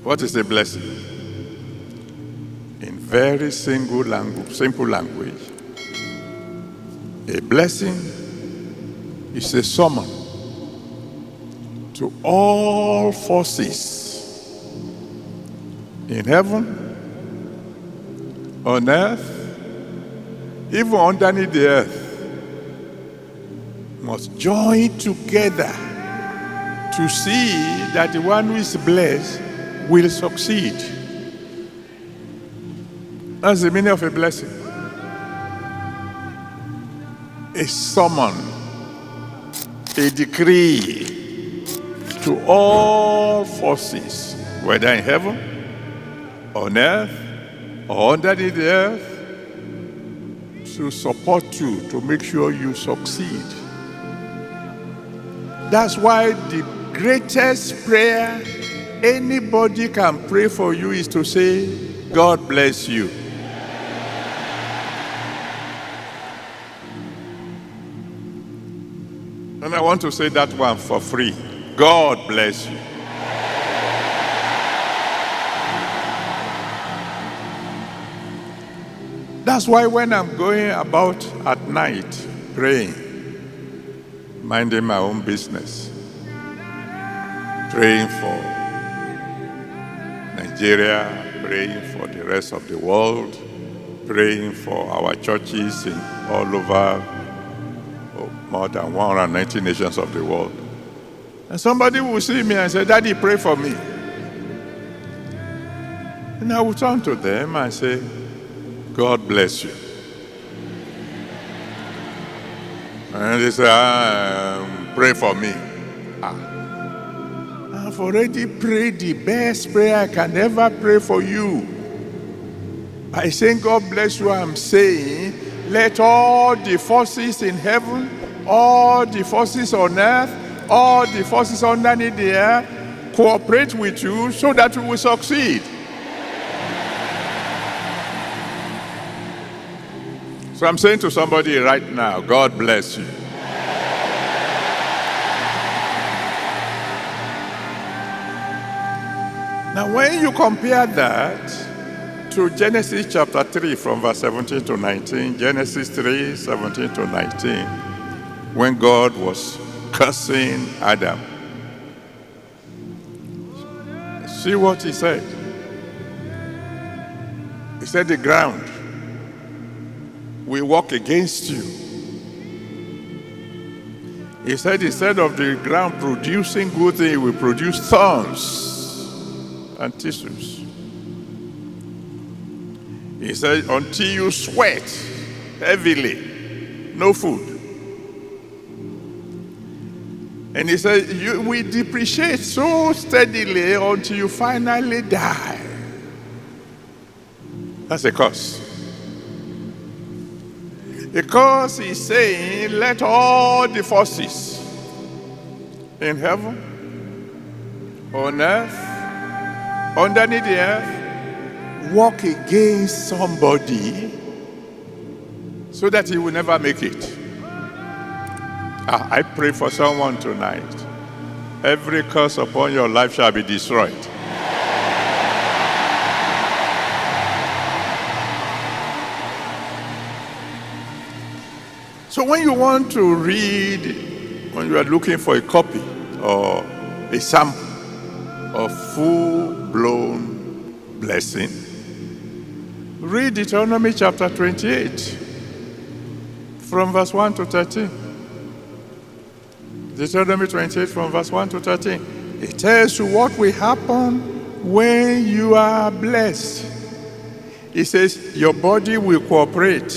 What is a blessing? In very simple language, a blessing is a summon to all forces in heaven, on earth, even underneath the earth, must join together to see that the one who is blessed will succeed. That's the meaning of a blessing. A summon, a decree to all forces, whether in heaven, on earth, or underneath the earth, to support you, to make sure you succeed. That's why the greatest prayer anybody can pray for you is to say, God bless you. And I want to say that one for free. God bless you. That's why when I'm going about at night praying, minding my own business, praying for Nigeria, praying for the rest of the world, praying for our churches in all over more than 190 nations of the world. And somebody will see me and say, Daddy, pray for me. And I will turn to them and say, God bless you. And they say, pray for me. I've already prayed the best prayer I can ever pray for you. By saying God bless you, I'm saying, let all the forces in heaven, all the forces on earth, all the forces underneath the earth cooperate with you so that you will succeed. So I'm saying to somebody right now, God bless you. Now when you compare that to Genesis chapter 3 from verse 17 to 19, Genesis 3, 17 to 19, when God was cursing Adam, see what he said. He said, the ground will work against you. He said, instead of the ground producing good things, it will produce thorns and tissues. He said, until you sweat heavily, no food. And he said, you will depreciate so steadily until you finally die. That's a curse. Because he's saying, let all the forces in heaven, on earth, underneath the earth, work against somebody so that he will never make it. I pray for someone tonight. Every curse upon your life shall be destroyed. So when you want to read, when you are looking for a copy or a sample of full-blown blessing, read Deuteronomy chapter 28 from verse 1 to 13. Deuteronomy 28 from verse 1 to 13. It tells you what will happen when you are blessed. It says your body will cooperate.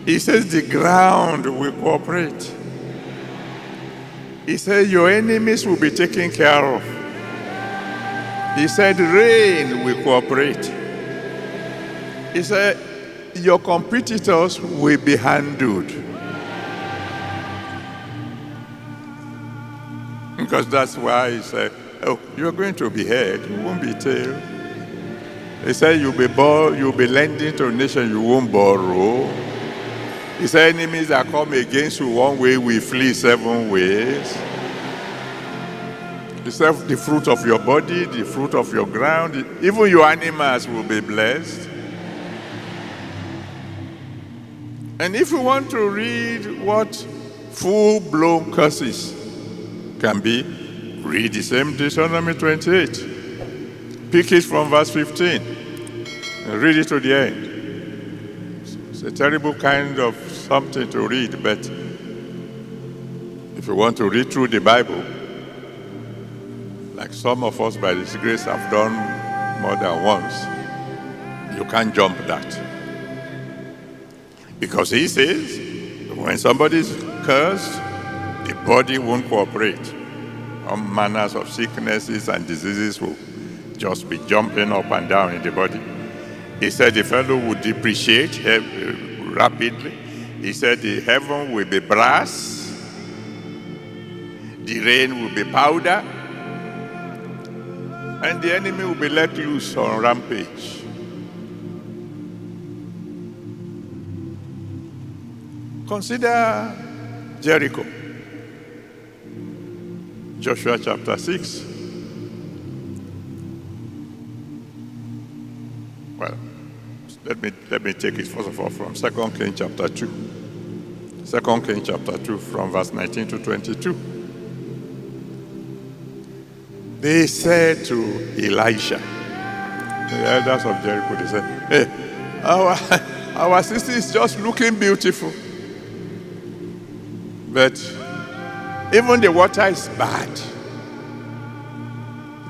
He says the ground will cooperate. He said your enemies will be taken care of. He said rain will cooperate. He said your competitors will be handled. Because that's why he said, oh, you're going to be head, you won't be tail. He said you'll be lending to a nation, you won't borrow. He said enemies that come against you one way will flee 7 ways. The fruit of your body, the fruit of your ground, even your animals will be blessed. And if you want to read what full-blown curses can be, read the same Deuteronomy 28. Pick it from verse 15 and read it to the end. It's a terrible kind of something to read, but if you want to read through the Bible, like some of us by His grace have done more than once, you can't jump that. Because He says, when somebody is cursed, the body won't cooperate. All manners of sicknesses and diseases will just be jumping up and down in the body. He said the fellow would depreciate rapidly. He said the heaven will be brass, the rain will be powder, and the enemy will be let loose on rampage. Consider Jericho. Joshua chapter 6. Well, let me take it first of all from 2 Kings chapter 2. 2 Kings chapter 2 from verse 19 to 22. They said to Elisha, the elders of Jericho, they said, hey, our sister is just looking beautiful. But even the water is bad.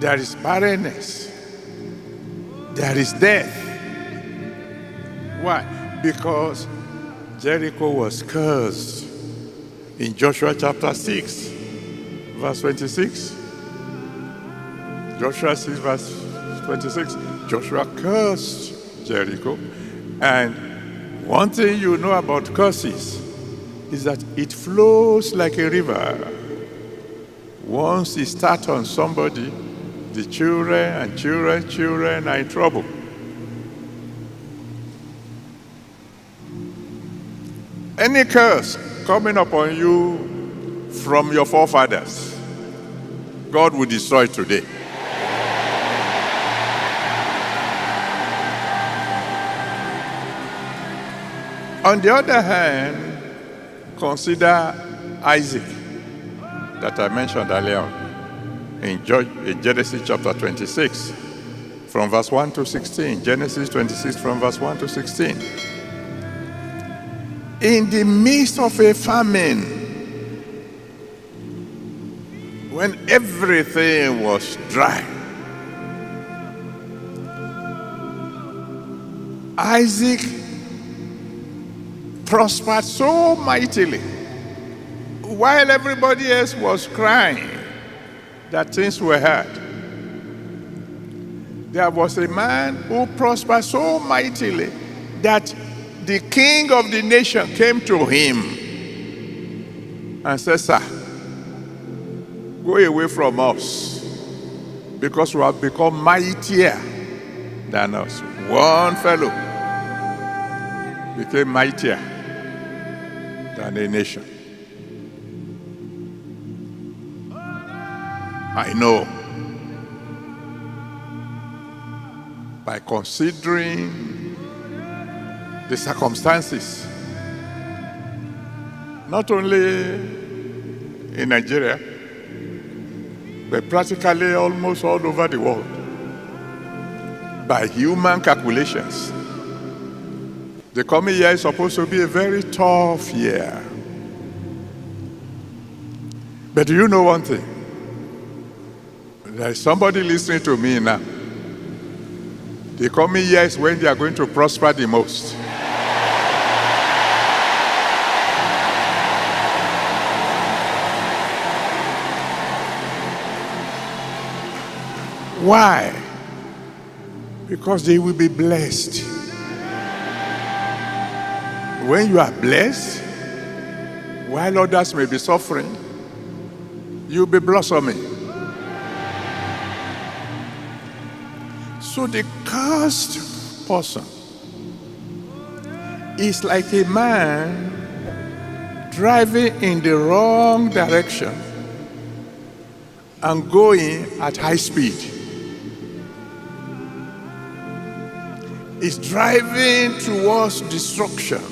There is barrenness. There is death. Why? Because Jericho was cursed. In Joshua chapter 6, verse 26. Joshua 6, verse 26. Joshua cursed Jericho. And one thing you know about curses is that it flows like a river. Once it starts on somebody, the children are in trouble. Any curse coming upon you from your forefathers, God will destroy today. On the other hand, consider Isaac, that I mentioned earlier in Genesis chapter 26, from verse 1 to 16. Genesis 26 from verse 1 to 16. In the midst of a famine, when everything was dry, Isaac prospered so mightily, while everybody else was crying that things were hard. There was a man who prospered so mightily that the king of the nation came to him and said, sir, go away from us, because we have become mightier than us. One fellow became mightier than a nation. I know, by considering the circumstances, not only in Nigeria, but practically almost all over the world, by human calculations, the coming year is supposed to be a very tough year. But do you know one thing? There is somebody listening to me now. The coming year is when they are going to prosper the most. Why? Because they will be blessed. When you are blessed, while others may be suffering, you'll be blossoming. So the cursed person is like a man driving in the wrong direction and going at high speed. It's driving towards destruction.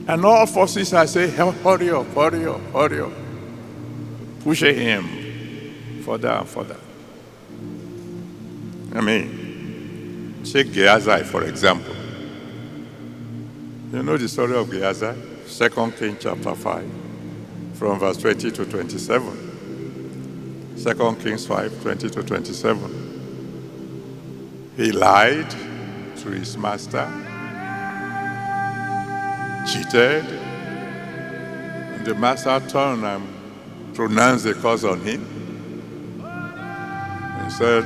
And all forces are saying, hurry up, hurry up, hurry up. Pushing him further and further. I mean, take Gehazi, for example. You know the story of Gehazi? 2 Kings chapter 5, from verse 20 to 27. 2 Kings 5, 20 to 27. He lied to his master, cheated, and the master turned and pronounced the curse on him. He said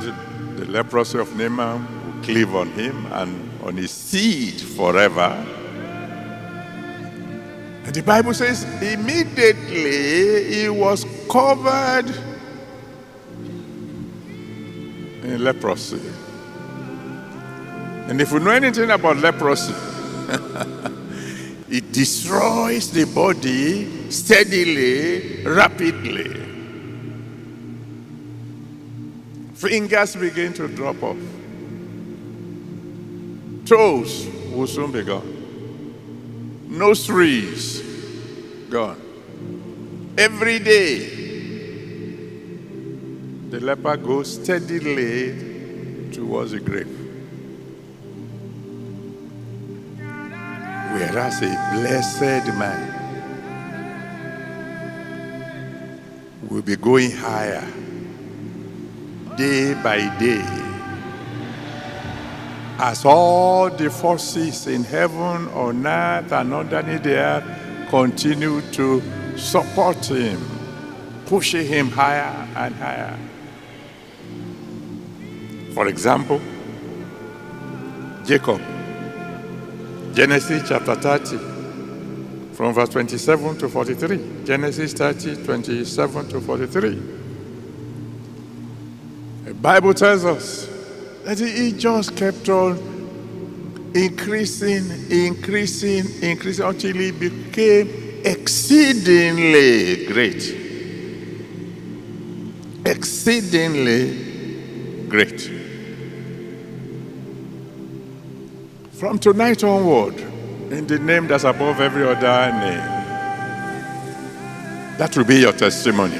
the leprosy of Naaman will cleave on him and on his seed forever. And the Bible says immediately he was covered in leprosy. And if we know anything about leprosy, it destroys the body steadily, rapidly. Fingers begin to drop off. Toes will soon be gone. Nostrils gone. Every day, the leper goes steadily towards the grave. Whereas a blessed man will be going higher day by day as all the forces in heaven, on earth, and underneath the earth continue to support him, pushing him higher and higher. For example, Jacob. Genesis chapter 30, from verse 27 to 43. Genesis 30, 27 to 43. The Bible tells us that he just kept on increasing until he became exceedingly great. Exceedingly great. From tonight onward, in the name that's above every other name, that will be your testimony.